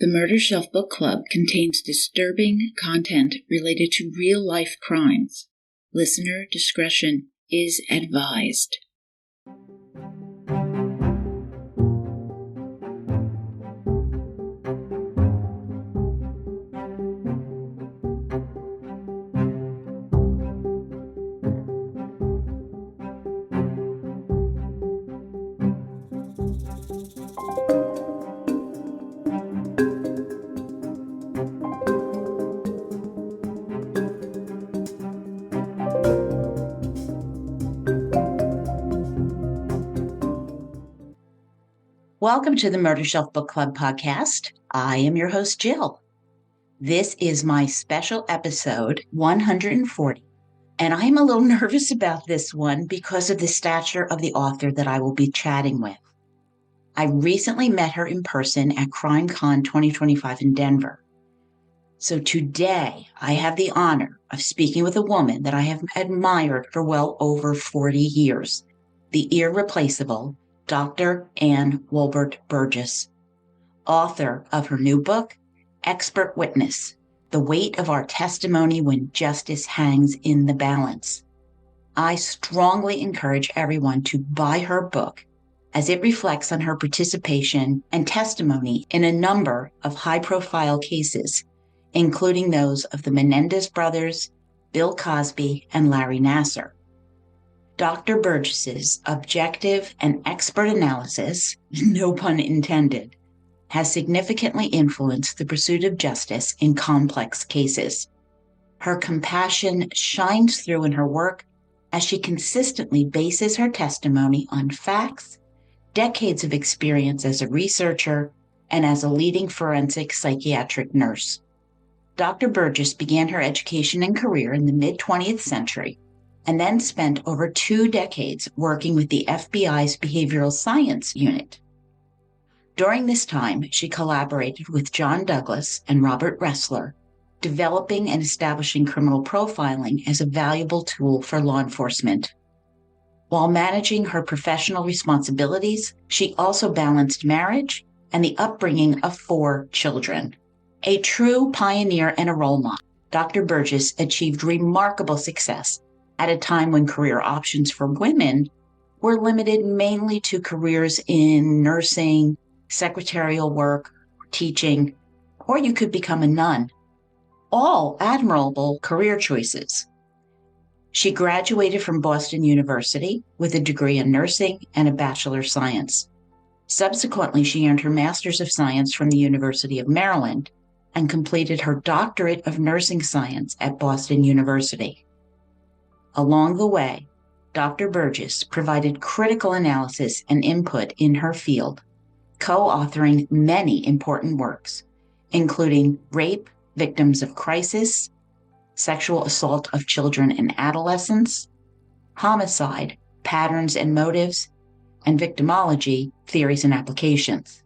The Murder Shelf Book Club contains disturbing content related to real-life crimes. Listener discretion is advised. Welcome to the Murder Shelf Book Club podcast. I am your host, Jill. This is my special episode 140, and I'm a little nervous about this one because of the stature of the author that I will be chatting with. I recently met her in person at CRIMECON 2025 in Denver. So today I have the honor of speaking with a woman that I have admired for well over 40 years, the irreplaceable Dr. Ann Wolbert Burgess, author of her new book, Expert Witness, The Weight of Our Testimony When Justice Hangs in the Balance. I strongly encourage everyone to buy her book as it reflects on her participation and testimony in a number of high-profile cases, including those of the Menendez brothers, Bill Cosby, and Larry Nassar. Dr. Burgess's objective and expert analysis, no pun intended, has significantly influenced the pursuit of justice in complex cases. Her compassion shines through in her work as she consistently bases her testimony on facts, decades of experience as a researcher, and as a leading forensic psychiatric nurse. Dr. Burgess began her education and career in the mid-20th century, and then spent over 2 decades working with the FBI's Behavioral Science Unit. During this time, she collaborated with John Douglas and Robert Ressler, developing and establishing criminal profiling as a valuable tool for law enforcement. While managing her professional responsibilities, she also balanced marriage and the upbringing of 4 children. A true pioneer and a role model, Dr. Burgess achieved remarkable success at a time when career options for women were limited mainly to careers in nursing, secretarial work, teaching, or you could become a nun. All admirable career choices. She graduated from Boston University with a degree in nursing and a Bachelor of Science. Subsequently, she earned her Master's of Science from the University of Maryland and completed her Doctorate of Nursing Science at Boston University. Along the way, Dr. Burgess provided critical analysis and input in her field, co-authoring many important works, including Rape, Victims of Crisis, Sexual Assault of Children and Adolescents, Homicide, Patterns and Motives, and Victimology, Theories and Applications.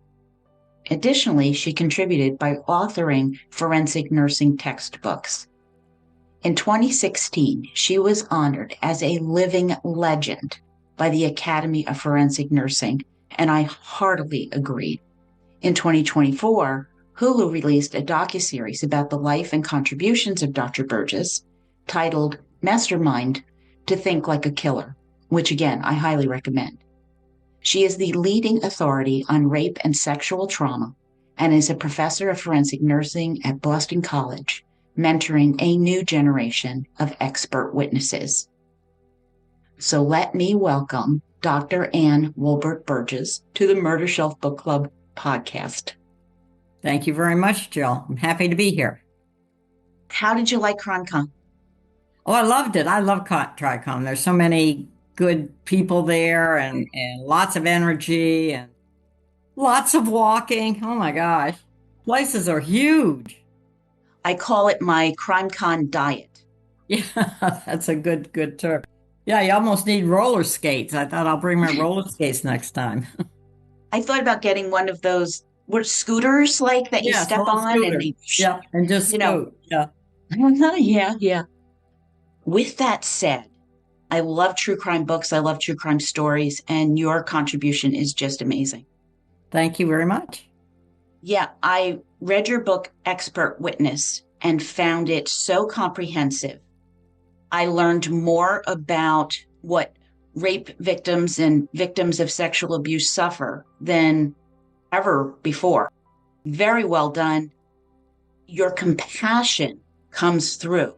Additionally, she contributed by authoring forensic nursing textbooks. In 2016, she was honored as a living legend by the Academy of Forensic Nursing, and I heartily agree. In 2024, Hulu released a docuseries about the life and contributions of Dr. Burgess, titled Mastermind to Think Like a Killer, which again, I highly recommend. She is the leading authority on rape and sexual trauma and is a professor of forensic nursing at Boston College, mentoring a new generation of expert witnesses. So let me welcome Dr. Ann Wolbert Burgess to the Murder Shelf Book Club podcast. Thank you very much, Jill. I'm happy to be here. How did you like CRIMECON? Oh, I loved it. I love TriCon. There's so many good people there and lots of energy and lots of walking. Oh my gosh. Places are huge. I call it my CRIMECON diet. Yeah, that's a good term. Yeah, you almost need roller skates. I thought I'll bring my roller skates next time. I thought about getting one of those scooters like that you step on scooter. And just scoot. Yeah. With that said, I love true crime books. I love true crime stories, and your contribution is just amazing. Thank you very much. Yeah, I read your book, Expert Witness, and found it so comprehensive. I learned more about what rape victims and victims of sexual abuse suffer than ever before. Very well done. Your compassion comes through.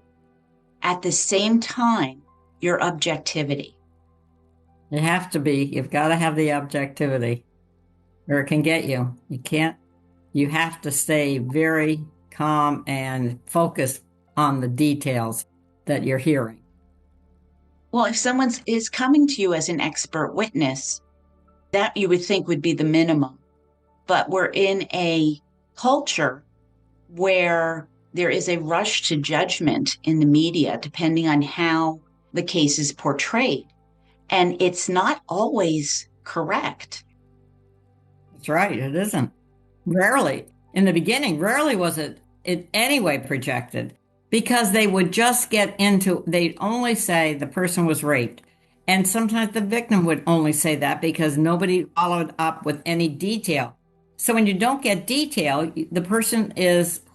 At the same time, your objectivity. You have to be. You've got to have the objectivity, or it can get you. You have to stay very calm and focused on the details that you're hearing. Well, if someone is coming to you as an expert witness, that you would think would be the minimum. But we're in a culture where there is a rush to judgment in the media, depending on how the case is portrayed. And it's not always correct. That's right. It isn't. Rarely. In the beginning, rarely was it in any way projected because they would just they'd only say the person was raped. And sometimes the victim would only say that because nobody followed up with any detail. So when you don't get detail, the person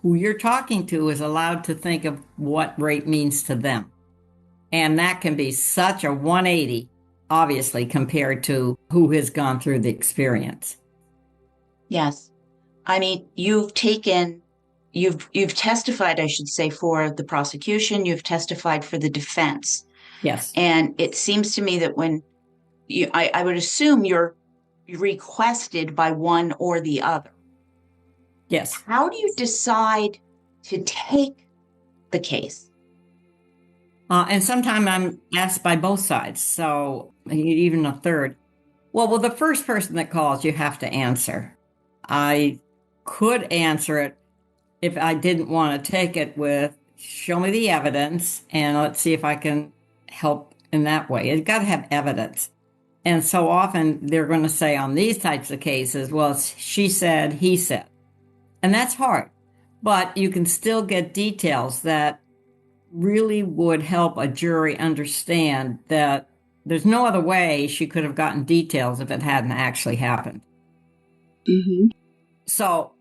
who you're talking to is allowed to think of what rape means to them. And that can be such a 180, obviously, compared to who has gone through the experience. Yes. I mean, you've testified, I should say, for the prosecution, you've testified for the defense. Yes. And it seems to me that I would assume you're requested by one or the other. Yes. How do you decide to take the case? And sometimes I'm asked by both sides, so even a third. Well, the first person that calls, you have to answer. I could answer it if I didn't want to take it with, show me the evidence, and let's see if I can help in that way. It's got to have evidence. And so often they're going to say on these types of cases, well, she said, he said. And that's hard. But you can still get details that really would help a jury understand that there's no other way she could have gotten details if it hadn't actually happened. Mm-hmm. So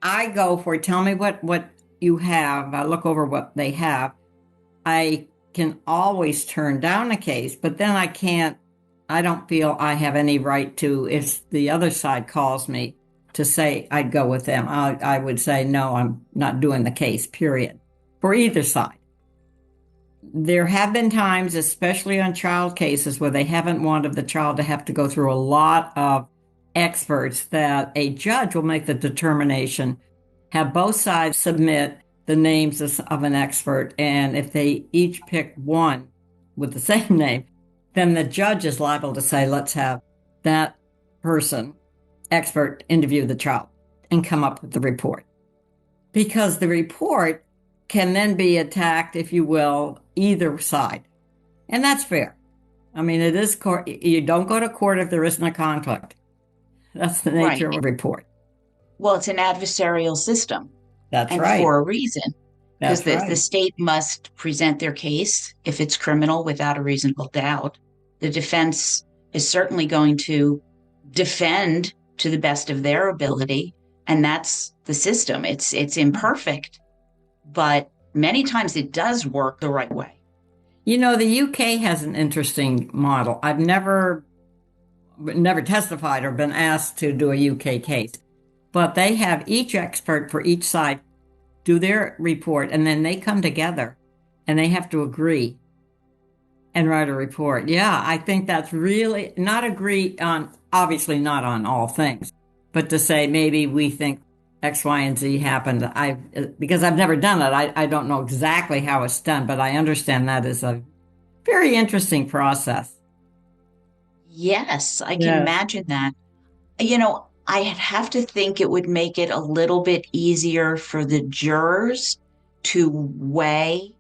I go for, tell me what you have. I look over what they have. I can always turn down a case, but then I don't feel I have any right to, if the other side calls me, to say I'd go with them. I would say, no, I'm not doing the case, period, for either side. There have been times, especially on child cases, where they haven't wanted the child to have to go through a lot of experts, that a judge will make the determination, have both sides submit the names of an expert, and if they each pick one with the same name, then the judge is liable to say, let's have that person, expert, interview the child and come up with the report. Because the report can then be attacked, if you will, either side. And that's fair. I mean, it is court. You don't go to court if there isn't a conflict. That's the nature of a report. Well, it's an adversarial system. That's and right. And for a reason. Because the state must present their case if it's criminal without a reasonable doubt. The defense is certainly going to defend to the best of their ability. And that's the system. It's imperfect, but many times it does work the right way. You know, the UK has an interesting model. I've never testified or been asked to do a UK case, but they have each expert for each side do their report, and then they come together and they have to agree and write a report. Yeah, I think that's really not agree on, obviously not on all things, but to say maybe we think X, Y, and Z happened. Because I've never done it, I don't know exactly how it's done, but I understand that is a very interesting process. Yes, I can imagine that. You know, I have to think it would make it a little bit easier for the jurors to weigh,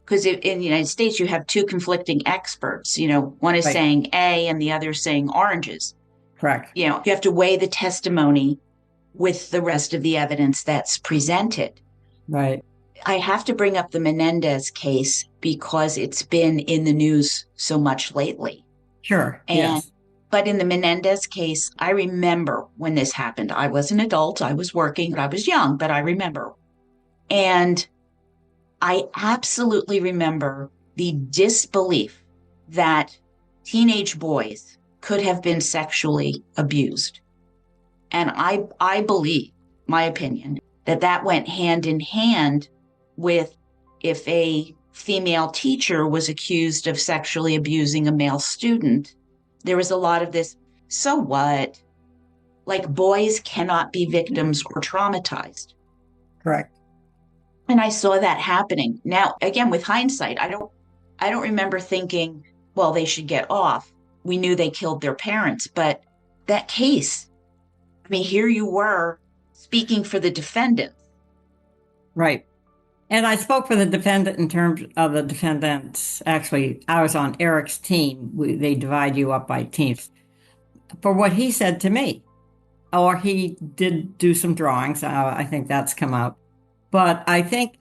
because in the United States, you have two conflicting experts. You know, one is saying A and the other is saying oranges. Correct. You know, you have to weigh the testimony with the rest of the evidence that's presented. Right. I have to bring up the Menendez case because it's been in the news so much lately. Sure. And yes. But in the Menendez case, I remember when this happened. I was an adult, I was working, I was young, but I remember. And I absolutely remember the disbelief that teenage boys could have been sexually abused. And I believe, my opinion, that that went hand in hand with if a female teacher was accused of sexually abusing a male student, there was a lot of this, so what? Like boys cannot be victims or traumatized. Correct. And I saw that happening. Now, again, with hindsight, I don't remember thinking, well, they should get off. We knew they killed their parents, but that case, I mean, here you were speaking for the defendants. Right. And I spoke for the defendant in terms of the defendants. Actually, I was on Eric's team. They divide you up by teams. For what he said to me, or he did do some drawings. I think that's come out. But I think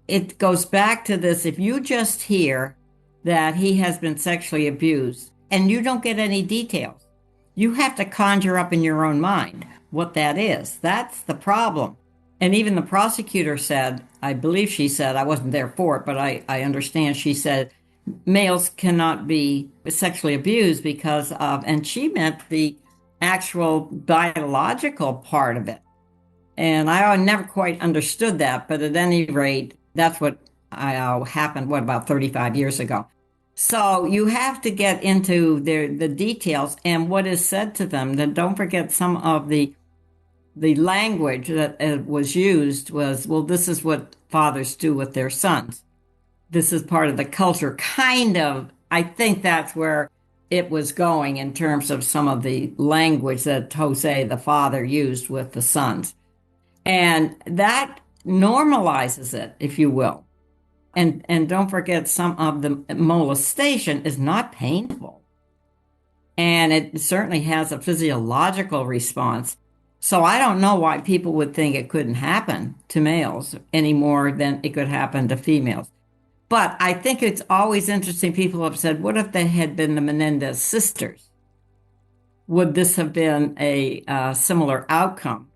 it goes back to this. If you just hear that he has been sexually abused and you don't get any details, you have to conjure up in your own mind what that is. That's the problem. And even the prosecutor said, I believe she said, I wasn't there for it, but I understand she said males cannot be sexually abused because of, and she meant the actual biological part of it. And I never quite understood that, but at any rate, that's what happened, about 35 years ago. So you have to get into the details and what is said to them. Then don't forget some of the language that was used was, well, this is what fathers do with their sons. This is part of the culture, kind of. I think that's where it was going in terms of some of the language that Jose, the father, used with the sons. And that normalizes it, if you will. And don't forget, some of the molestation is not painful. And it certainly has a physiological response. So I don't know why people would think it couldn't happen to males any more than it could happen to females. But I think it's always interesting. People have said, what if they had been the Menendez sisters? Would this have been a similar outcome?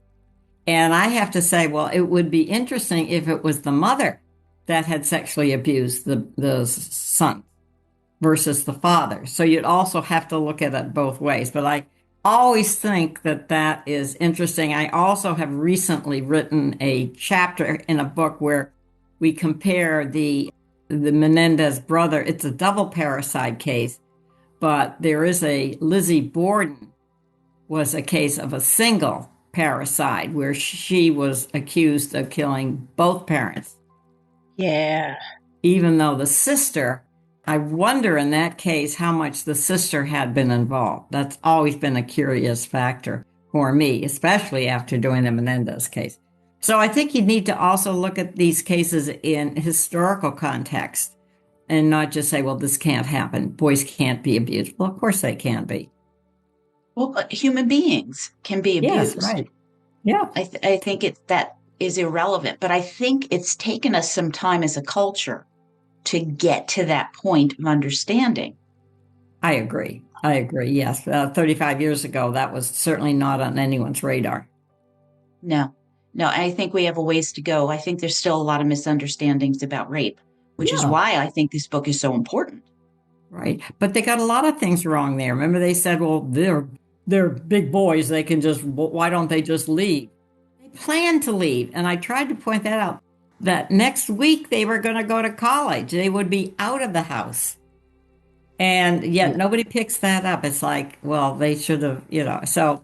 And I have to say, well, it would be interesting if it was the mother that had sexually abused the son versus the father. So you'd also have to look at it both ways. But I always think that is interesting. I also have recently written a chapter in a book where we compare the Menendez brother. It's a double parricide case, but there is a Lizzie Borden was a case of a single parricide where she was accused of killing both parents. Yeah. Even though the sister, I wonder in that case how much the sister had been involved. That's always been a curious factor for me, especially after doing the Menendez case. So I think you need to also look at these cases in historical context and not just say, well, this can't happen. Boys can't be abused. Well, of course they can be. Well, human beings can be abused. Yes, right. Yeah. I think that is irrelevant, but I think it's taken us some time as a culture to get to that point of understanding. I agree. Yes. 35 years ago, that was certainly not on anyone's radar. No, I think we have a ways to go. I think there's still a lot of misunderstandings about rape, which is why I think this book is so important. Right. But they got a lot of things wrong there. Remember, they said, well, they're big boys. They can just, why don't they just leave? They planned to leave. And I tried to point that out, that next week they were going to go to college. They would be out of the house. And yet nobody picks that up. It's like, well, they should have, So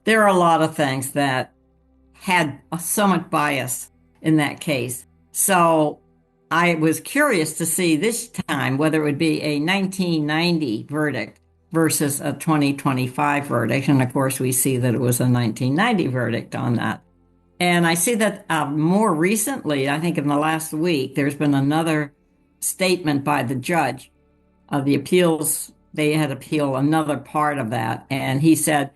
there are a lot of things that had so much bias in that case. So I was curious to see this time whether it would be a 1990 verdict versus a 2025 verdict. And of course, we see that it was a 1990 verdict on that. And I see that more recently, I think in the last week, there's been another statement by the judge of the appeals. They had appealed another part of that. And he said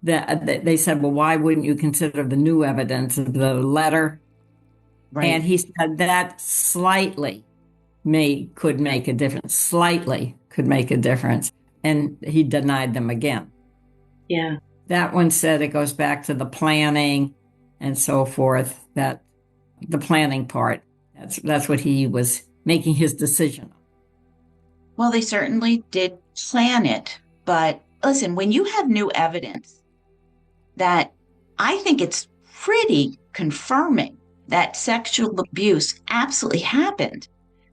that they said, well, why wouldn't you consider the new evidence of the letter? Right. And he said that slightly could make a difference. Slightly could make a difference. And he denied them again. Yeah. That one said it goes back to the planning and so forth, that the planning part. That's what he was making his decision. Well, they certainly did plan it. But listen, when you have new evidence that I think it's pretty confirming that sexual abuse absolutely happened.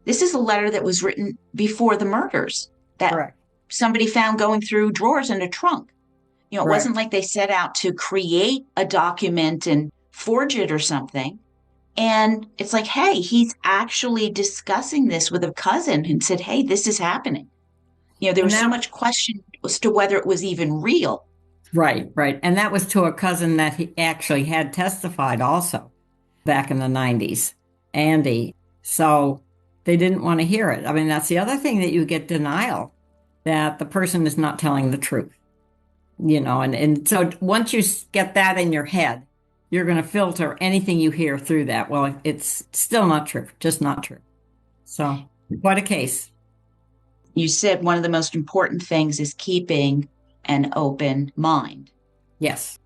This is a letter that was written before the murders that Correct. somebody found going through drawers in a trunk. It Correct. wasn't like they set out to create a document and forge it or something. And it's like, hey, he's actually discussing this with a cousin and said, hey, this is happening. There And was so that, much question as to whether it was even real. right, right. And that was to a cousin that he actually had testified also back in the 90s, Andy. So they didn't want to hear it. I mean, that's the other thing, that you get denial, that the person is not telling the truth, and so once you get that in your head, you're going to filter anything you hear through that. Well, it's still not true, just not true. So quite a case. You said one of the most important things is keeping an open mind. Yes.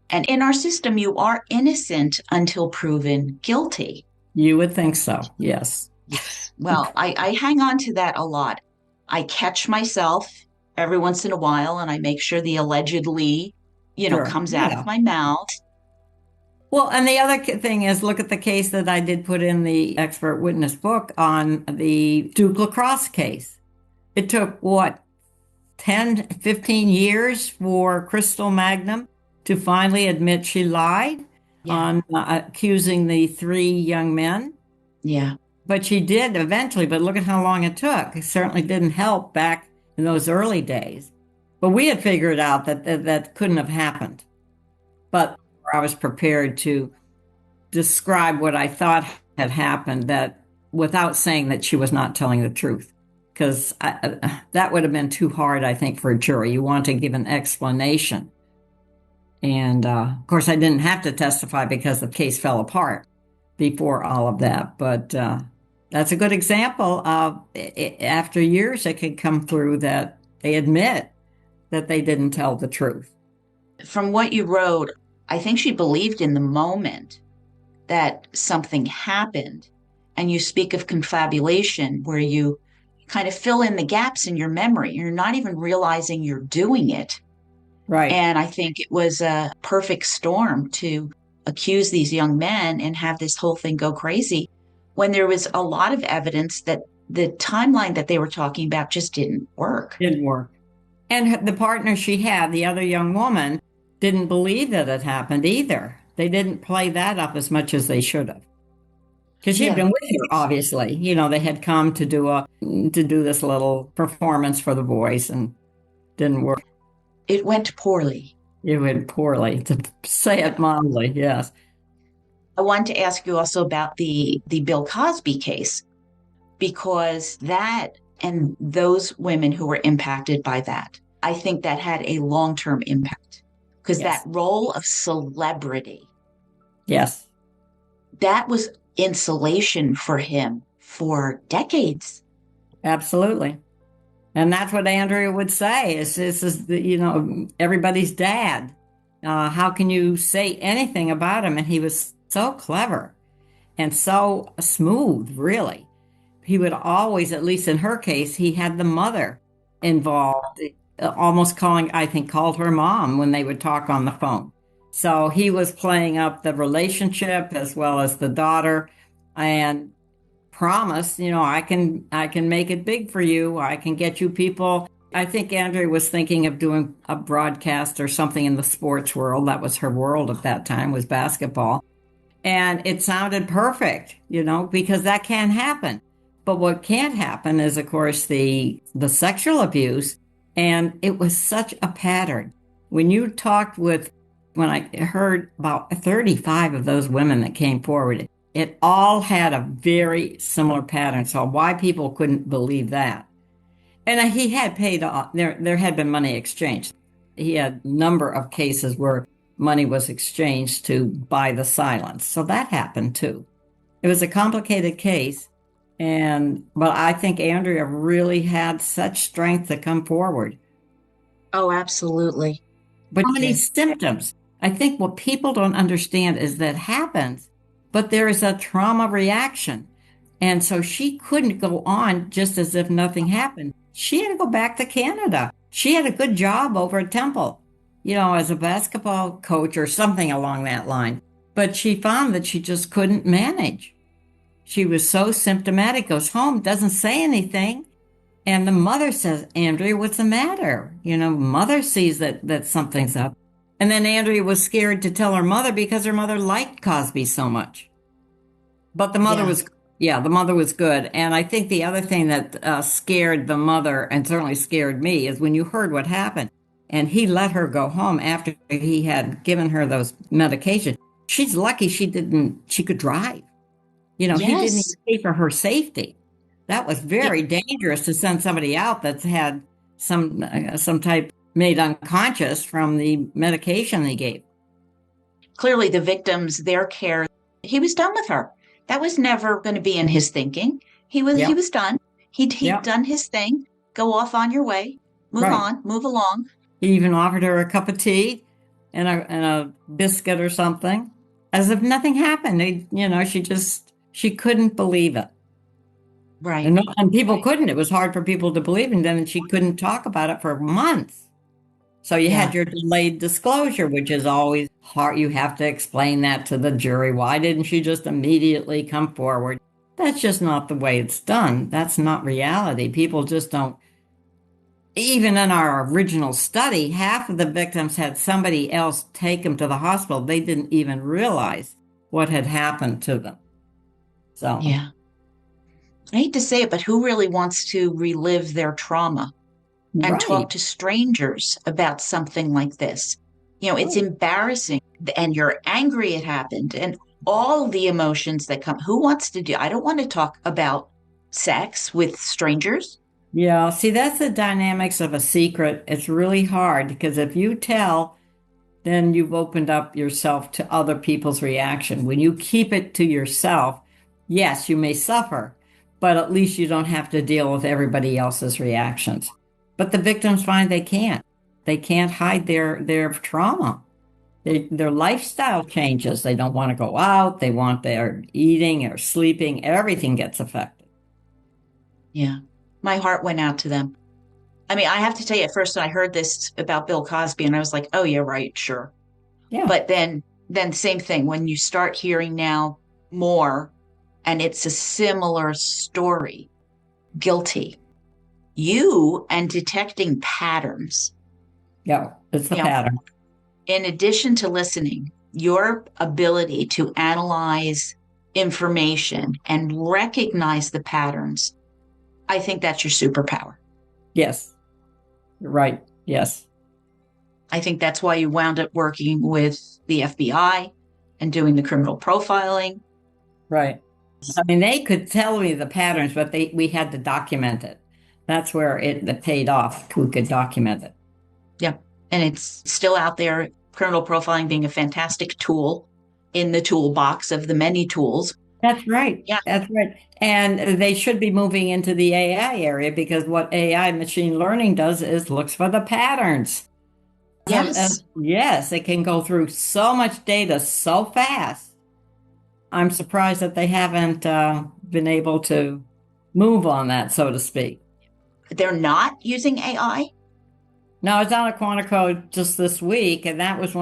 And in our system, you are innocent until proven guilty. You would think so. Yes. Well, I hang on to that a lot. I catch myself every once in a while and I make sure the allegedly, Sure. comes out of Yeah. my mouth. Well, and the other thing is, look at the case that I did put in the expert witness book on the Duke lacrosse case. It took, what, 10, 15 years for Crystal Magnum to finally admit she lied on accusing the three young men. Yeah. But she did eventually, but look at how long it took. It certainly didn't help back in those early days. But we had figured out that couldn't have happened. But I was prepared to describe what I thought had happened, that without saying that she was not telling the truth, because that would have been too hard, I think, for a jury. You want to give an explanation. And of course, I didn't have to testify because the case fell apart before all of that. But that's a good example of, after years, it could come through that they admit that they didn't tell the truth. From what you wrote, I think she believed in the moment that something happened. And you speak of confabulation, where you kind of fill in the gaps in your memory. You're not even realizing you're doing it. Right. And I think it was a perfect storm to accuse these young men and have this whole thing go crazy when there was a lot of evidence that the timeline that they were talking about just didn't work. Didn't work. And the partner she had, the other young woman, didn't believe that it happened either. They didn't play that up as much as they should have. Because she had been with her, obviously. They had come to do this little performance for the boys, and didn't work. It went poorly. It went poorly, to say it mildly, yes. I wanted to ask you also about the Bill Cosby case, because that and those women who were impacted by that, I think that had a long-term impact, because that role of celebrity, yes, that was insulation for him for decades. Absolutely. And that's what Andrea would say, is this is everybody's dad. How can you say anything about him? And he was so clever and so smooth, really. He would always, at least in her case, he had the mother involved, almost called her mom when they would talk on the phone. So he was playing up the relationship as well as the daughter, and promised, I can make it big for you. I can get you people. I think Andrea was thinking of doing a broadcast or something in the sports world. That was her world at that time, was basketball. And it sounded perfect, because that can happen. But what can't happen is, of course, the sexual abuse. And it was such a pattern. When I heard about 35 of those women that came forward, it all had a very similar pattern. So why people couldn't believe that? And he had paid off. There had been money exchanged. He had a number of cases where money was exchanged to buy the silence. So that happened too. It was a complicated case. But I think Andrea really had such strength to come forward. Oh, absolutely. But how many symptoms? I think what people don't understand is that happens, but there is a trauma reaction. And so she couldn't go on just as if nothing happened. She had to go back to Canada. She had a good job over at Temple, as a basketball coach or something along that line. But she found that she just couldn't manage. She was so symptomatic, goes home, doesn't say anything. And the mother says, Andrea, what's the matter? Mother sees that something's up. And then Andrea was scared to tell her mother because her mother liked Cosby so much. But the mother the mother was good. And I think the other thing that scared the mother and certainly scared me is when you heard what happened and he let her go home after he had given her those medications. She's lucky she could drive. He didn't even pay for her safety. That was very dangerous to send somebody out that's had some type made unconscious from the medication they gave. Clearly the victims, their care, he was done with her. That was never going to be in his thinking. He was done. He'd done his thing. Go off on your way. Move on. Move along. He even offered her a cup of tea and a biscuit or something, as if nothing happened. She couldn't believe it. Right. And people couldn't. It was hard for people to believe. And then she couldn't talk about it for months. So you had your delayed disclosure, which is always hard. You have to explain that to the jury. Why didn't she just immediately come forward? That's just not the way it's done. That's not reality. People just don't. Even in our original study, half of the victims had somebody else take them to the hospital. They didn't even realize what had happened to them. So, yeah. I hate to say it, but who really wants to relive their trauma and talk to strangers about something like this? It's embarrassing and you're angry it happened and all the emotions that come. Who wants to do? I don't want to talk about sex with strangers. Yeah. See, that's the dynamics of a secret. It's really hard because if you tell, then you've opened up yourself to other people's reaction. When you keep it to yourself, yes, you may suffer, but at least you don't have to deal with everybody else's reactions. But the victims find they can't. They can't hide their trauma. Their lifestyle changes. They don't want to go out. They want their eating or sleeping. Everything gets affected. Yeah. My heart went out to them. I mean, I have to tell you, at first when I heard this about Bill Cosby, and I was like, oh, yeah, right, sure. Yeah. But then same thing, when you start hearing now more, and it's a similar story, guilty. You and detecting patterns. Yeah, it's a pattern. In addition to listening, your ability to analyze information and recognize the patterns, I think that's your superpower. Yes, you're right. Yes. I think that's why you wound up working with the FBI and doing the criminal profiling. Right. I mean, they could tell me the patterns, but we had to document it. That's where it paid off. We could document it. Yeah. And it's still out there, criminal profiling being a fantastic tool in the toolbox of the many tools. That's right. Yeah. That's right. And they should be moving into the AI area because what AI machine learning does is looks for the patterns. Yes. Yes, it can go through so much data so fast. I'm surprised that they haven't been able to move on that, so to speak. They're not using AI? No, I was on a Quantico just this week, and that was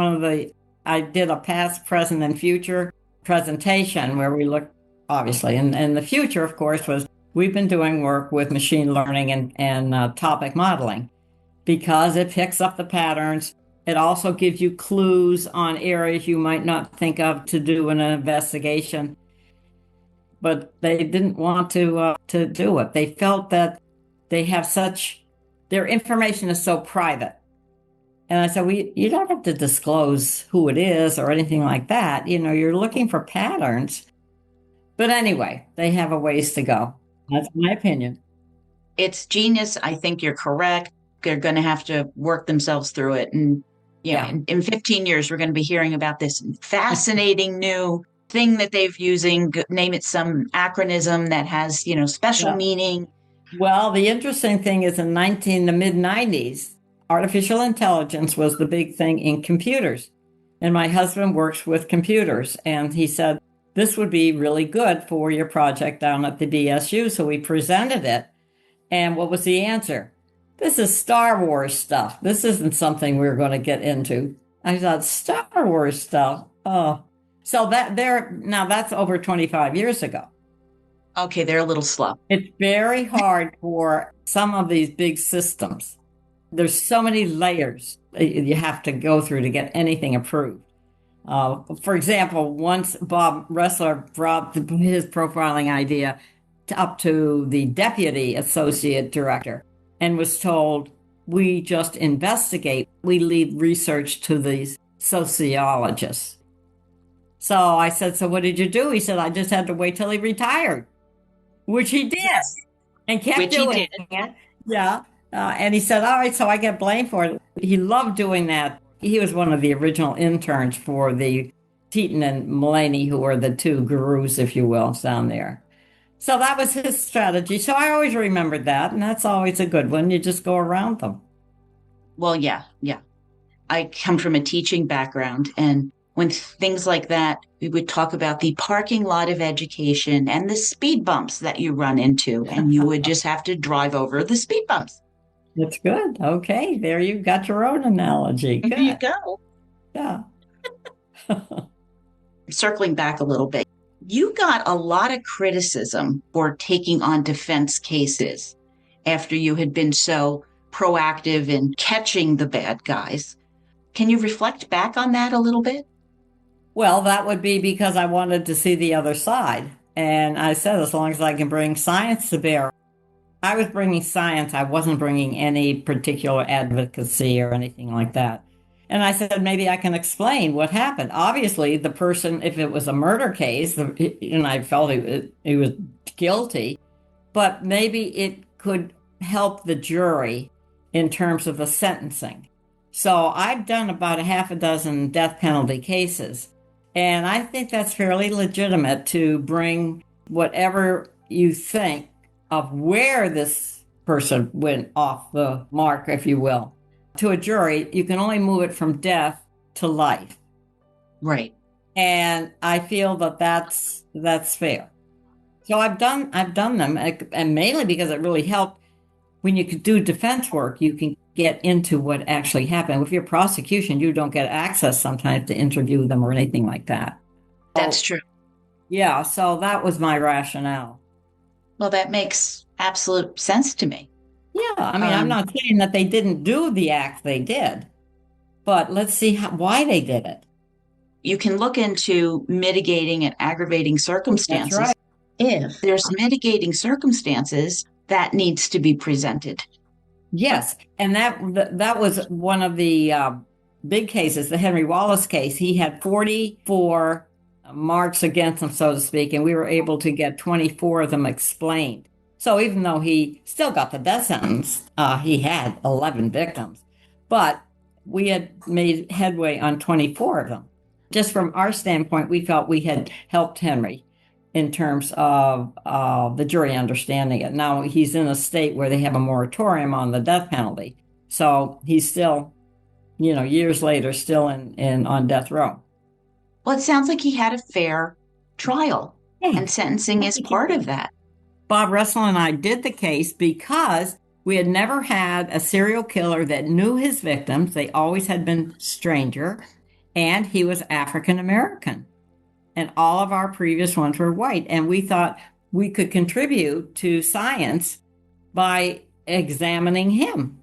I did a past, present, and future presentation where we looked, obviously, and the future, of course, was we've been doing work with machine learning and topic modeling because it picks up the patterns. It also gives you clues on areas you might not think of to do an investigation. But they didn't want to do it. They felt that they have their information is so private. And I said, you don't have to disclose who it is or anything like that. You're looking for patterns. But anyway, they have a ways to go. That's my opinion. It's genius. I think you're correct. They're going to have to work themselves through it. And in 15 years, we're going to be hearing about this fascinating new thing that they've using, name it some acronym that has, special meaning. Well, the interesting thing is in the mid-90s, artificial intelligence was the big thing in computers. And my husband works with computers. And he said, this would be really good for your project down at the DSU. So we presented it. And what was the answer? This is Star Wars stuff. This isn't something we're going to get into. I thought, Star Wars stuff. Oh, so that's over 25 years ago. Okay, they're a little slow. It's very hard for some of these big systems. There's so many layers you have to go through to get anything approved. For example, once Bob Ressler brought his profiling idea up to the deputy associate director and was told, we just investigate, we lead research to these sociologists. So I said, so what did you do? He said, I just had to wait till he retired, which he did and kept doing it. Yeah. And he said, all right, so I get blamed for it. He loved doing that. He was one of the original interns for the Teton and Mulaney, who were the two gurus, if you will, down there. So that was his strategy. So I always remembered that. And that's always a good one. You just go around them. Well, yeah. I come from a teaching background. And when things like that, we would talk about the parking lot of education and the speed bumps that you run into. And you would just have to drive over the speed bumps. That's good. Okay. There you got your own analogy. Good. There you go. Yeah. Circling back a little bit, you got a lot of criticism for taking on defense cases after you had been so proactive in catching the bad guys. Can you reflect back on that a little bit? Well, that would be because I wanted to see the other side. And I said, as long as I can bring science to bear. I was bringing science. I wasn't bringing any particular advocacy or anything like that. And I said, maybe I can explain what happened. Obviously, the person, if it was a murder case, and I felt he was guilty, but maybe it could help the jury in terms of the sentencing. So I've done about a half a dozen death penalty cases. And I think that's fairly legitimate to bring whatever you think of where this person went off the mark, if you will, to a jury. You can only move it from death to life. Right. And I feel that that's fair. So I've done them, and mainly because it really helped. When you could do defense work, you can get into what actually happened. With your prosecution, you don't get access sometimes to interview them or anything like that. That's true. Yeah, so that was my rationale. Well, that makes absolute sense to me. Yeah, I mean, I'm not saying that they didn't do the act they did, but let's see why they did it. You can look into mitigating and aggravating circumstances. That's right. If there's mitigating circumstances, that needs to be presented. Yes, and that was one of the big cases, the Henry Wallace case. He had 44 marks against him, so to speak, and we were able to get 24 of them explained. So even though he still got the death sentence, he had 11 victims, but we had made headway on 24 of them. Just from our standpoint, we felt we had helped Henry in terms of the jury understanding it. Now he's in a state where they have a moratorium on the death penalty. So he's still, years later, still on death row. Well, it sounds like he had a fair trial, and sentencing is part of that. Bob Ressler and I did the case because we had never had a serial killer that knew his victims. They always had been stranger, and he was African American. And all of our previous ones were white. And we thought we could contribute to science by examining him.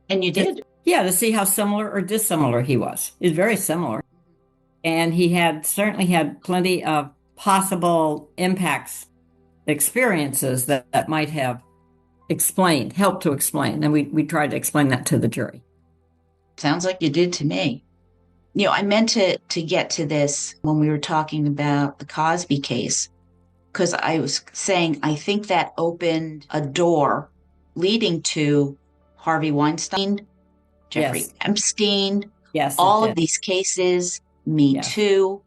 And you did? Yeah, to see how similar or dissimilar he was. He's very similar. And he certainly had plenty of possible experiences that might have helped to explain. And we tried to explain that to the jury. Sounds like you did to me. I meant to get to this when we were talking about the Cosby case, because I was saying I think that opened a door leading to Harvey Weinstein, Jeffrey Epstein, all of these cases, Me Too,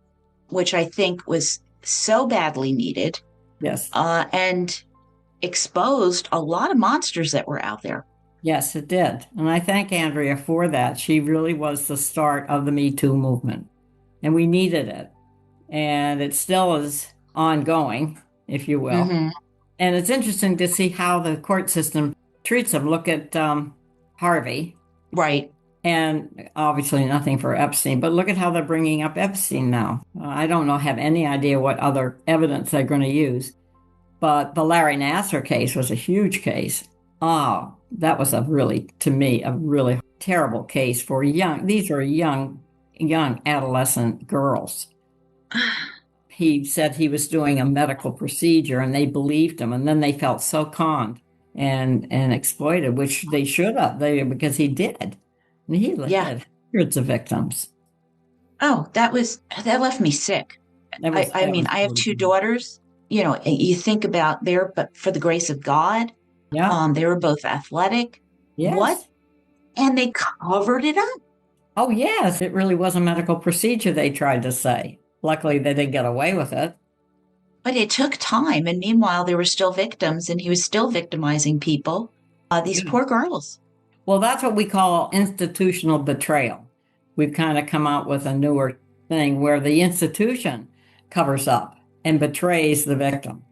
which I think was so badly needed. Yes. And exposed a lot of monsters that were out there. Yes, it did. And I thank Andrea for that. She really was the start of the Me Too movement, and we needed it. And it still is ongoing, if you will. Hmm. And it's interesting to see how the court system treats them. Look at Harvey, Right. and obviously nothing for Epstein, but look at how they're bringing up Epstein now. I don't know, have any idea what other evidence they're going to use. But the Larry Nassar case was a huge case. Oh, that was a really, to me, a really terrible case for these are young adolescent girls. He said he was doing a medical procedure and they believed him. And then they felt so conned and exploited, which they should have, because he did. And he Yeah. had hundreds of victims. Oh, that left me sick. I That mean, was I have really two bad. daughters. You think about but for the grace of God, Yeah. they were both athletic. What? Yes. And they covered it up. Oh, yes. It really was a medical procedure, they tried to say. Luckily, they didn't get away with it. But it took time. And meanwhile, there were still victims, and he was still victimizing people. These Yeah. poor girls. Well, that's what we call institutional betrayal. We've kind of come out with a newer thing where the institution covers up and betrays the victim.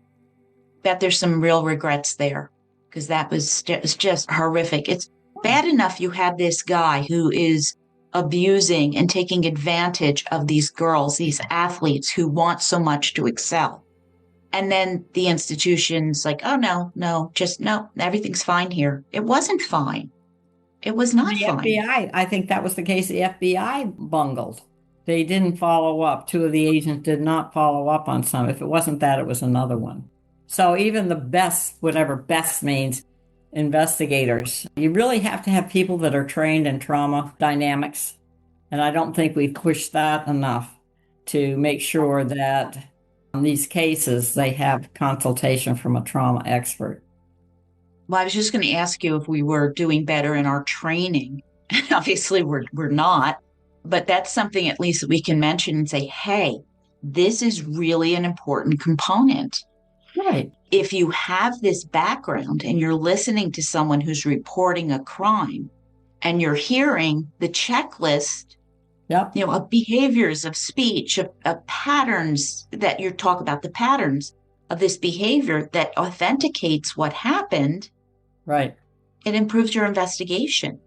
Bet there's some real regrets there because it's just horrific. It's bad enough you have this guy who is abusing and taking advantage of these girls, these athletes who want so much to excel. And then the institution's like, oh, no, no, just no, everything's fine here. It wasn't fine. It was not The fine. FBI, I think that was the case the FBI bungled. They didn't follow up. Two of the agents did not follow up on some. If it wasn't that, it was another one. So even the best, whatever best means, investigators, you really have to have people that are trained in trauma dynamics. And I don't think we've pushed that enough to make sure that in these cases they have consultation from a trauma expert. Well, I was just going to ask you if we were doing better in our training. Obviously, we're not, but that's something at least that we can mention and say, hey, this is really an important component. Right. If you have this background and you're listening to someone who's reporting a crime and you're hearing the checklist, Yep. of behaviors of speech, of patterns that you talk about, the patterns of this behavior that authenticates what happened, Right. it improves your investigation.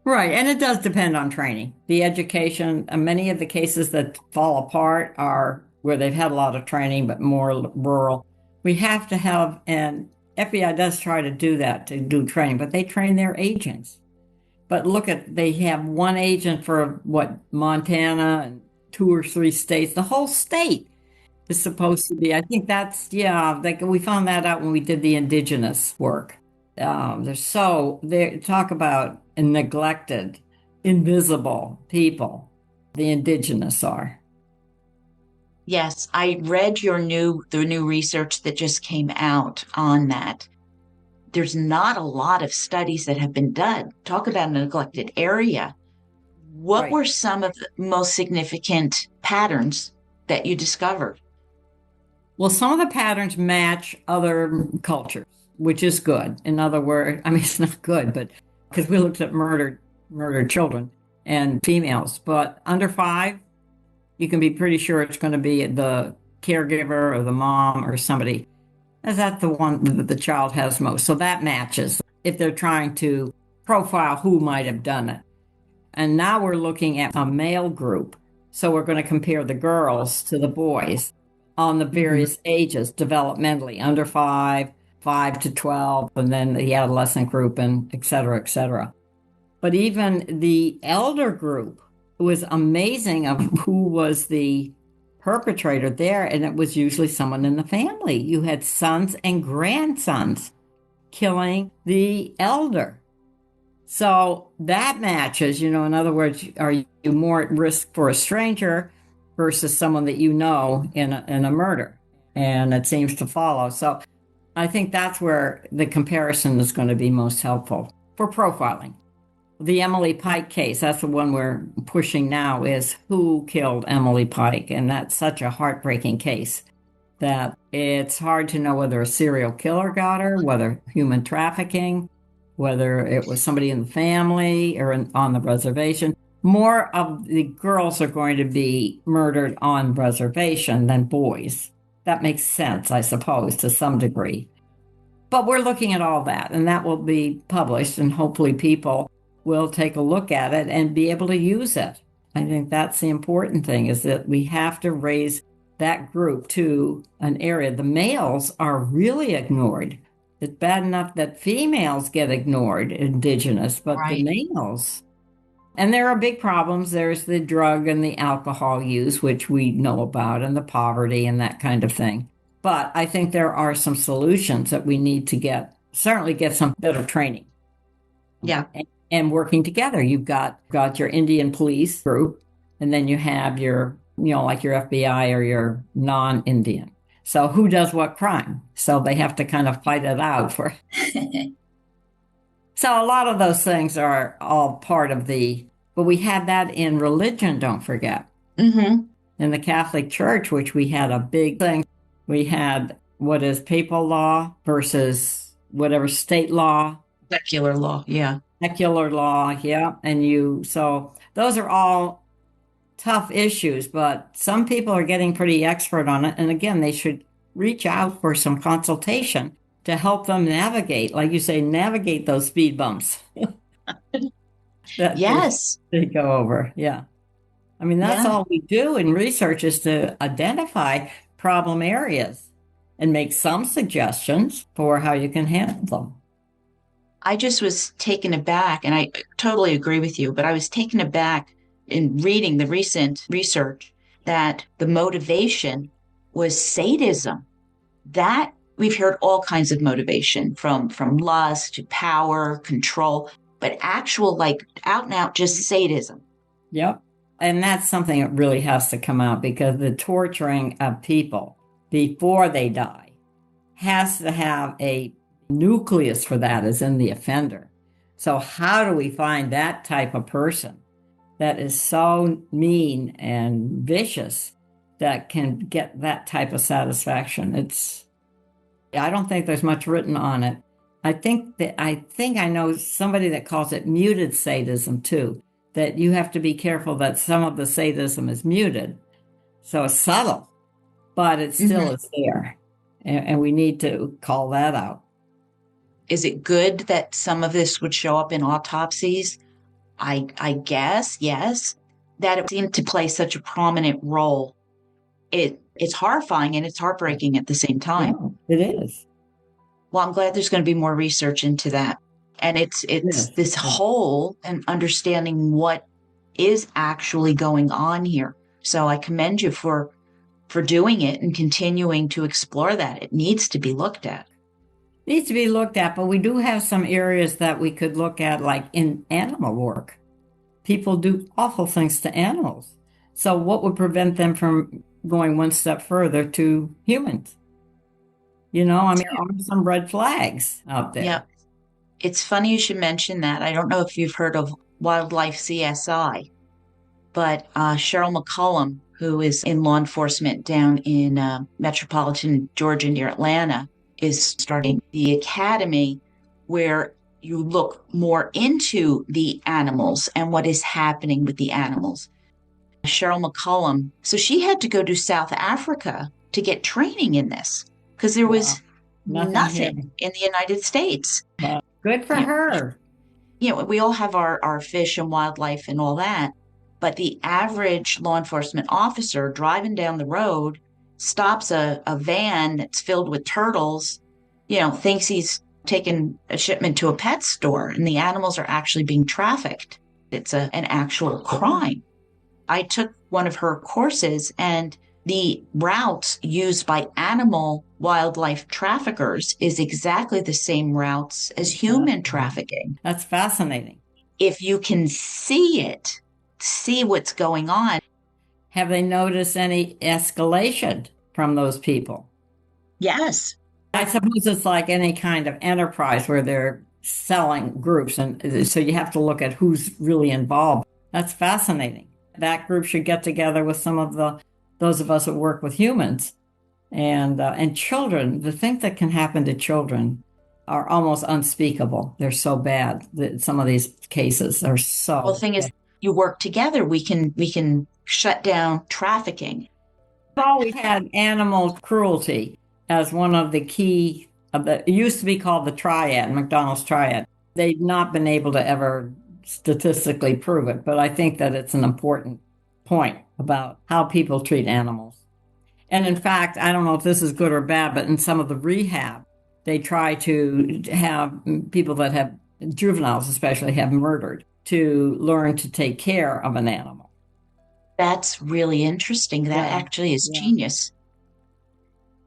Right. And it does depend on training. The education, many of the cases that fall apart are where they've had a lot of training, but more rural. We have to have, and FBI does try to do that, to do training, but they train their agents. But they have one agent for Montana and 2 or 3 states. The whole state is supposed to be, I think we found that out when we did the indigenous work. They talk about neglected, invisible people. The indigenous are. Yes, I read the new research that just came out on that. There's not a lot of studies that have been done. Talk about a neglected area. What Right. were some of the most significant patterns that you discovered? Well, some of the patterns match other cultures, which is good. In other words, I mean, it's not good, but because we looked at murdered children and females, but under 5, you can be pretty sure it's going to be the caregiver or the mom or somebody. Is that the one that the child has most? So that matches if they're trying to profile who might have done it. And now we're looking at a male group. So we're going to compare the girls to the boys on the various ages developmentally, under 5, 5 to 12, and then the adolescent group, and et cetera, et cetera. But even the elder group was amazing of who was the perpetrator there. And it was usually someone in the family. You had sons and grandsons killing the elder. So that matches, in other words, are you more at risk for a stranger versus someone that you know in a murder? And it seems to follow. So I think that's where the comparison is going to be most helpful for profiling. The Emily Pike case, that's the one we're pushing now, is who killed Emily Pike. And that's such a heartbreaking case that it's hard to know whether a serial killer got her, whether human trafficking. whether it was somebody in the family or on the reservation. More of the girls are going to be murdered on reservation than boys. That makes sense, I suppose, to some degree. But we're looking at all that, and that will be published, and hopefully people will take a look at it and be able to use it. I think that's the important thing, is that we have to raise that group to an area. The males are really ignored. It's bad enough that females get ignored, indigenous, but the Right. males. And there are big problems. There's the drug and the alcohol use, which we know about, and the poverty and that kind of thing. But I think there are some solutions that we need to certainly get some better training. Yeah. And working together. You've got your Indian police group, and then you have your, like your FBI or your non-Indian. So who does what crime? So they have to kind of fight it out for. So a lot of those things are all part of but we had that in religion, don't forget. Mm-hmm. In the Catholic Church, which we had a big thing, we had what is papal law versus whatever state law. Secular law, yeah. Secular law, yeah. So those are all tough issues, but some people are getting pretty expert on it. And again, they should reach out for some consultation to help them navigate, like you say, navigate those speed bumps. Yes. They go over, yeah. I mean, that's all we do in research, is to identify problem areas and make some suggestions for how you can handle them. I just was taken aback, and I totally agree with you, but I was taken aback in reading the recent research that the motivation was sadism. That we've heard all kinds of motivation from lust to power, control, but actual, like, out and out just sadism. Yep. And that's something that really has to come out, because the torturing of people before they die has to have a nucleus for that, is in the offender. So how do we find that type of person that is so mean and vicious that can get that type of satisfaction? I don't think there's much written on it. I think I know somebody that calls it muted sadism too, that you have to be careful that some of the sadism is muted. So it's subtle, but it still is there. And we need to call that out. Is it good that some of this would show up in autopsies? I guess, yes. That it seemed to play such a prominent role. It's horrifying and it's heartbreaking at the same time. Yeah, it is. Well, I'm glad there's going to be more research into that. And it's this whole and understanding what is actually going on here. So I commend you for doing it and continuing to explore that. It needs to be looked at. Needs to be looked at, but we do have some areas that we could look at, like in animal work. People do awful things to animals. So what would prevent them from going one step further to humans? There are some red flags out there. Yeah. It's funny you should mention that. I don't know if you've heard of Wildlife CSI, but Cheryl McCollum, who is in law enforcement down in metropolitan Georgia near Atlanta, is starting the academy where you look more into the animals and what is happening with the animals. Cheryl McCollum, so she had to go to South Africa to get training in this because there was nothing in the United States. Good for her. We all have our fish and wildlife and all that, but the average law enforcement officer driving down the road stops a van that's filled with turtles, thinks he's taken a shipment to a pet store, and the animals are actually being trafficked. It's an actual crime. I took one of her courses, and the routes used by animal wildlife traffickers is exactly the same routes as human trafficking. That's fascinating. If you can see what's going on. Have they noticed any escalation from those people? Yes. I suppose it's like any kind of enterprise where they're selling groups. And so you have to look at who's really involved. That's fascinating. That group should get together with some of those of us that work with humans and children. The thing that can happen to children are almost unspeakable. They're so bad. Some of these cases are Well, the so thing is, bad. you work together. We can shut down trafficking. We've always had animal cruelty as one of the key of the, it used to be called the triad, McDonald's triad. They've not been able to ever statistically prove it, but I think that it's an important point about how people treat animals. And in fact, I don't know if this is good or bad, but in some of the rehab, they try to have people that have juveniles, especially, have murdered to learn to take care of an animal. That's really interesting. That Yeah. actually is Yeah. genius.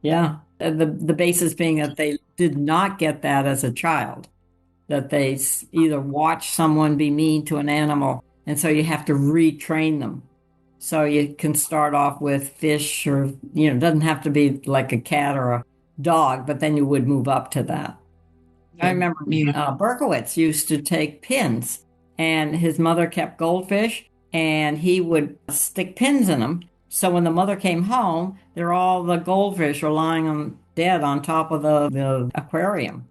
Yeah. The basis being that they did not get that as a child, that they either watch someone be mean to an animal, and so you have to retrain them. So you can start off with fish, or, it doesn't have to be like a cat or a dog, but then you would move up to that. I You, remember you, Berkowitz used to take pins, and his mother kept goldfish, and he would stick pins in them. So when the mother came home, all the goldfish are lying dead on top of the aquarium.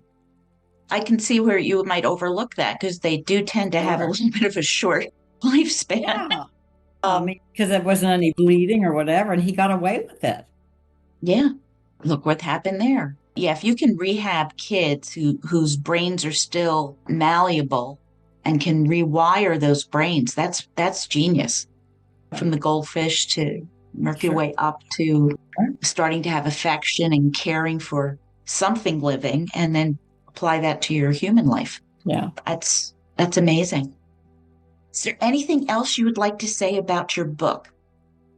I can see where you might overlook that because they do tend to have a Sure. little bit of a short lifespan. Yeah. I Um, mean, because there wasn't any bleeding or whatever, and he got away with it. yeah, look what happened there. Yeah, if you can rehab kids whose brains are still malleable and can rewire those brains, that's genius. From the goldfish to work your Sure. way up to starting to have affection and caring for something living, and then apply that to your human life. Yeah. That's amazing. Is there anything else you would like to say about your book?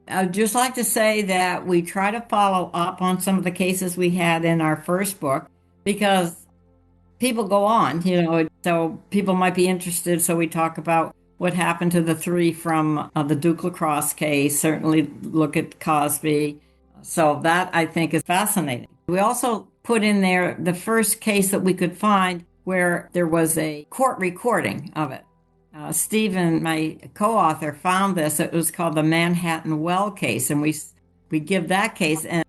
I'd just like to say that we try to follow up on some of the cases we had in our first book because people go on, so people might be interested. So we talk about what happened to the three from the Duke lacrosse case, certainly look at Cosby. So that I think is fascinating. We also put in there the first case that we could find where there was a court recording of it. Steven, my co-author, found this. It was called the Manhattan Well case, and we give that case. And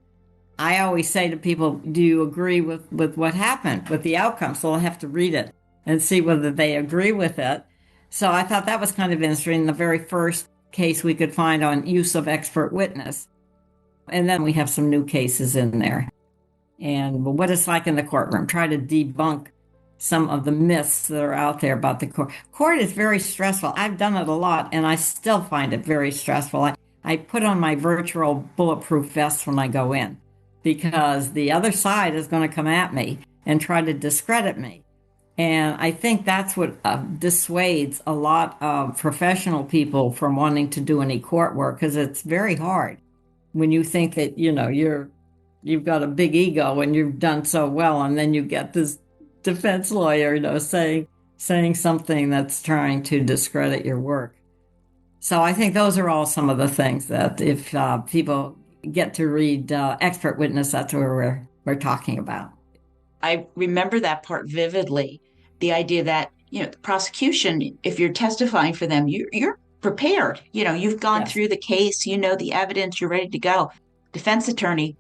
I always say to people, "Do you agree with what happened, with the outcome?" So I'll have to read it and see whether they agree with it. So I thought that was kind of interesting. The very first case we could find on use of expert witness, and then we have some new cases in there, and what it's like in the courtroom. Try to debunk some of the myths that are out there about the court. Court is very stressful. I've done it a lot, and I still find it very stressful. I put on my virtual bulletproof vest when I go in because the other side is going to come at me and try to discredit me. And I think that's what dissuades a lot of professional people from wanting to do any court work because it's very hard when you think that, you've got a big ego and you've done so well, and then you get this defense lawyer, saying something that's trying to discredit your work. So I think those are all some of the things that if people get to read expert witness, that's what we're talking about. I remember that part vividly. The idea that, the prosecution, if you're testifying for them, you're prepared. You've gone Yes. through the case, you know the evidence, you're ready to go. Defense attorney,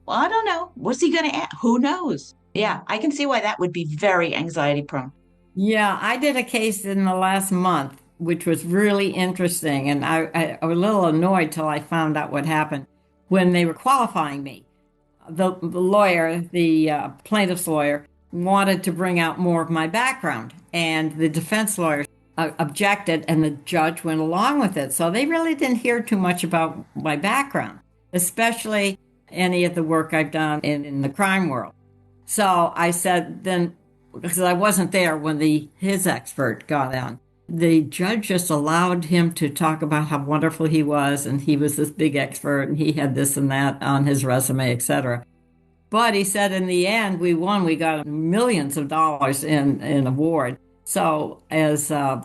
well, I don't know. What's he going to ask? Who knows? Yeah, I can see why that would be very anxiety prone. Yeah, I did a case in the last month, which was really interesting. And I was a little annoyed till I found out what happened when they were qualifying me. The lawyer, the plaintiff's lawyer, wanted to bring out more of my background, and the defense lawyer objected, and the judge went along with it. So they really didn't hear too much about my background, especially any of the work I've done in the crime world. So I said then, because I wasn't there when his expert got on, the judge just allowed him to talk about how wonderful he was, and he was this big expert, and he had this and that on his resume, etc. But he said in the end, we won. We got millions of dollars in award. So as a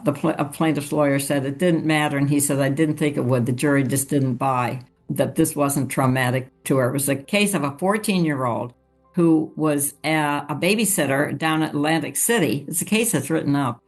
plaintiff's lawyer said, it didn't matter. And he said, I didn't think it would. The jury just didn't buy that this wasn't traumatic to her. It was a case of a 14-year-old who was a babysitter down at Atlantic City. It's a case that's written up.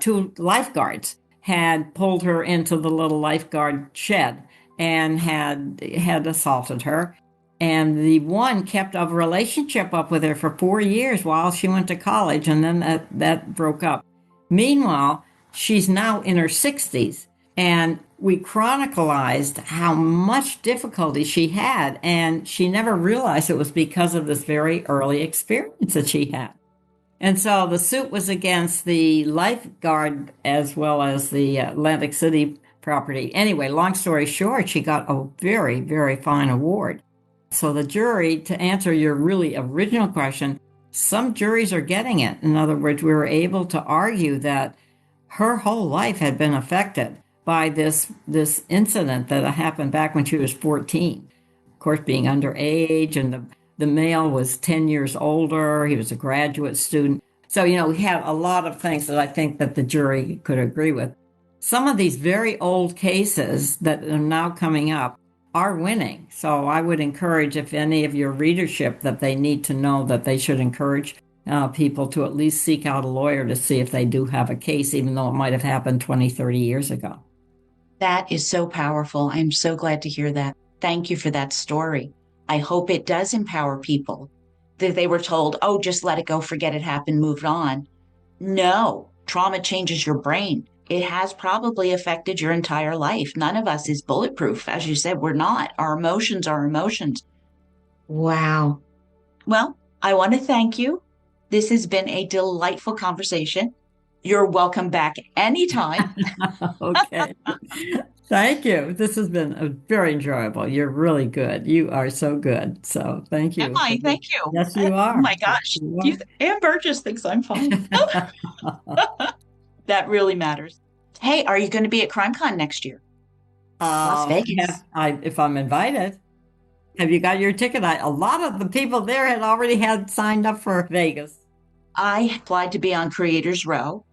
Two lifeguards had pulled her into the little lifeguard shed and had assaulted her. And the one kept a relationship up with her for 4 years while she went to college, and then that broke up. Meanwhile, she's now in her 60s, and we chronicalized how much difficulty she had, and she never realized it was because of this very early experience that she had. And so the suit was against the lifeguard as well as the Atlantic City property. Anyway, long story short, she got a very, very fine award. So the jury, to answer your really original question, some juries are getting it. In other words, we were able to argue that her whole life had been affected by this incident that happened back when she was 14. Of course, being underage, and the male was 10 years older. He was a graduate student. So, we had a lot of things that I think that the jury could agree with. Some of these very old cases that are now coming up are winning. So I would encourage, if any of your readership, that they need to know that they should encourage people to at least seek out a lawyer to see if they do have a case, even though it might have happened 20, 30 years ago. That is so powerful. I'm so glad to hear that. Thank you for that story. I hope it does empower people that they were told, oh, just let it go, forget it happened, move on. No, trauma changes your brain. It has probably affected your entire life. None of us is bulletproof. As you said, we're not. Our emotions are emotions. Wow. Well, I want to thank you. This has been a delightful conversation. You're welcome back anytime. Okay. Thank you. This has been very enjoyable. You're really good. You are so good. So thank you. Am I? Thank you. Yes, you are. Oh my gosh. Ann Burgess thinks I'm fine. That really matters. Hey, are you going to be at CRIMECON next year? Las Vegas. If I'm invited. Have you got your ticket? A lot of the people there had already had signed up for Vegas. I applied to be on Creators Row.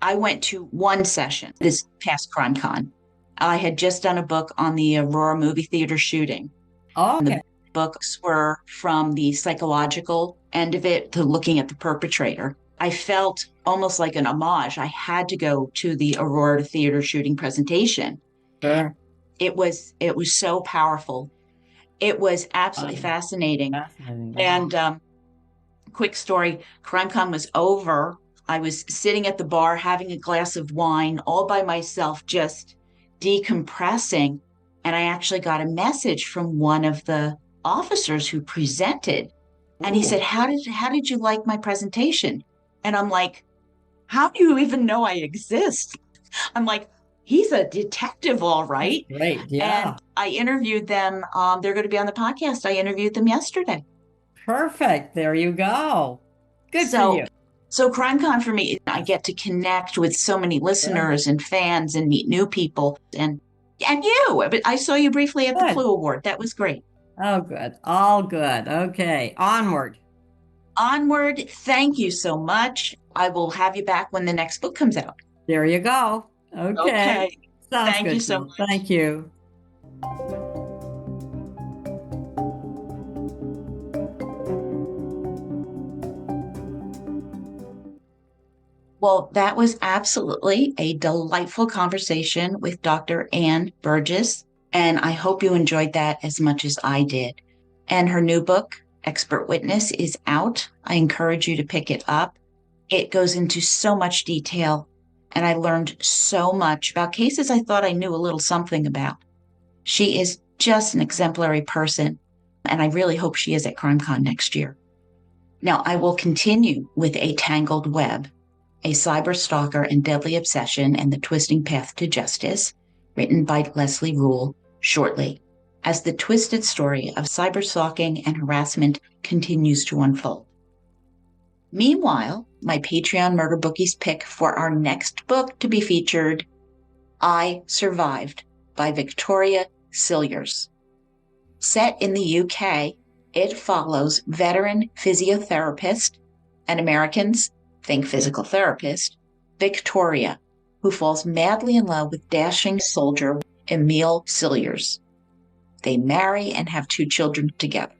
I went to one session this past CRIMECON. I had just done a book on the Aurora movie theater shooting. Oh, okay. The books were from the psychological end of it to looking at the perpetrator. I felt almost like an homage. I had to go to the Aurora theater shooting presentation. Sure. It was so powerful. It was absolutely fascinating. And quick story, CRIMECON was over. I was sitting at the bar having a glass of wine all by myself, just decompressing. And I actually got a message from one of the officers who presented. And he said, how did you like my presentation? And I'm like, how do you even know I exist? I'm like, he's a detective, all right. That's great. Yeah. And I interviewed them. They're going to be on the podcast. I interviewed them yesterday. Perfect. There you go. Good for you. So CRIMECON for me, I get to connect with so many listeners and fans and meet new people. And you, but I saw you briefly at the Clue Award. That was great. Oh, good. All good. Okay. Onward. Onward. Thank you so much. I will have you back when the next book comes out. There you go. Okay. Sounds Thank good. you so much. Thank you. Well, that was absolutely a delightful conversation with Dr. Ann Burgess, and I hope you enjoyed that as much as I did. And her new book, Expert Witness, is out. I encourage you to pick it up. It goes into so much detail, and I learned so much about cases I thought I knew a little something about. She is just an exemplary person, and I really hope she is at CRIMECON next year. Now, I will continue with A Tangled Web, a cyber stalker and deadly obsession and the twisting path to justice, written by Leslie Rule, shortly, as the twisted story of cyber stalking and harassment continues to unfold. Meanwhile, my Patreon Murder Bookies pick for our next book to be featured, I Survived, by Victoria Cilliers. Set in the UK, it follows veteran physiotherapist and Americans, think physical therapist, Victoria, who falls madly in love with dashing soldier Emile Cilliers. They marry and have 2 children together.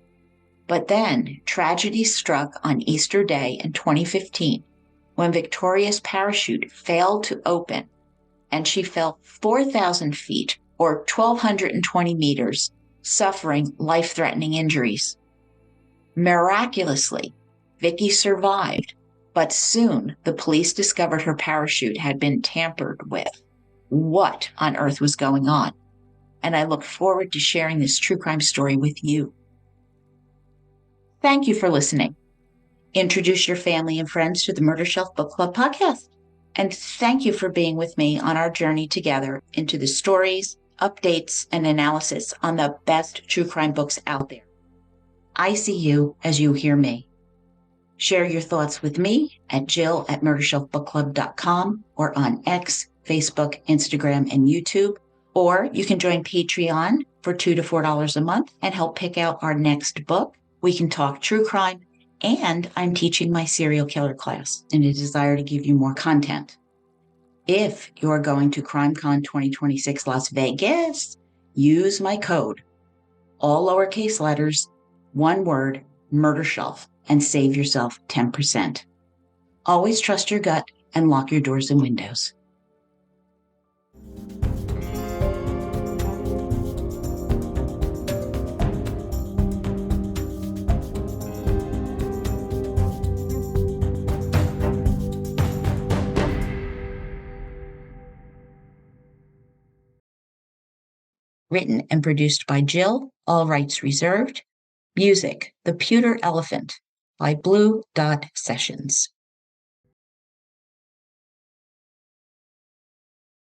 But then tragedy struck on Easter Day in 2015 when Victoria's parachute failed to open and she fell 4,000 feet or 1,220 meters suffering life-threatening injuries. Miraculously, Vicky survived, but soon the police discovered her parachute had been tampered with. What on earth was going on? And I look forward to sharing this true crime story with you. Thank you for listening. Introduce your family and friends to the Murder Shelf Book Club podcast. And thank you for being with me on our journey together into the stories, updates, and analysis on the best true crime books out there. I see you as you hear me. Share your thoughts with me at jill@murdershelfbookclub.com or on X, Facebook, Instagram, and YouTube. Or you can join Patreon for $2 to $4 a month and help pick out our next book. We can talk true crime, and I'm teaching my serial killer class in a desire to give you more content. If you're going to CRIMECON 2026 Las Vegas, use my code, all lowercase letters, one word, Murder Shelf, and save yourself 10%. Always trust your gut and lock your doors and windows. Written and produced by Jill, all rights reserved. Music, The Pewter Elephant by Blue Dot Sessions.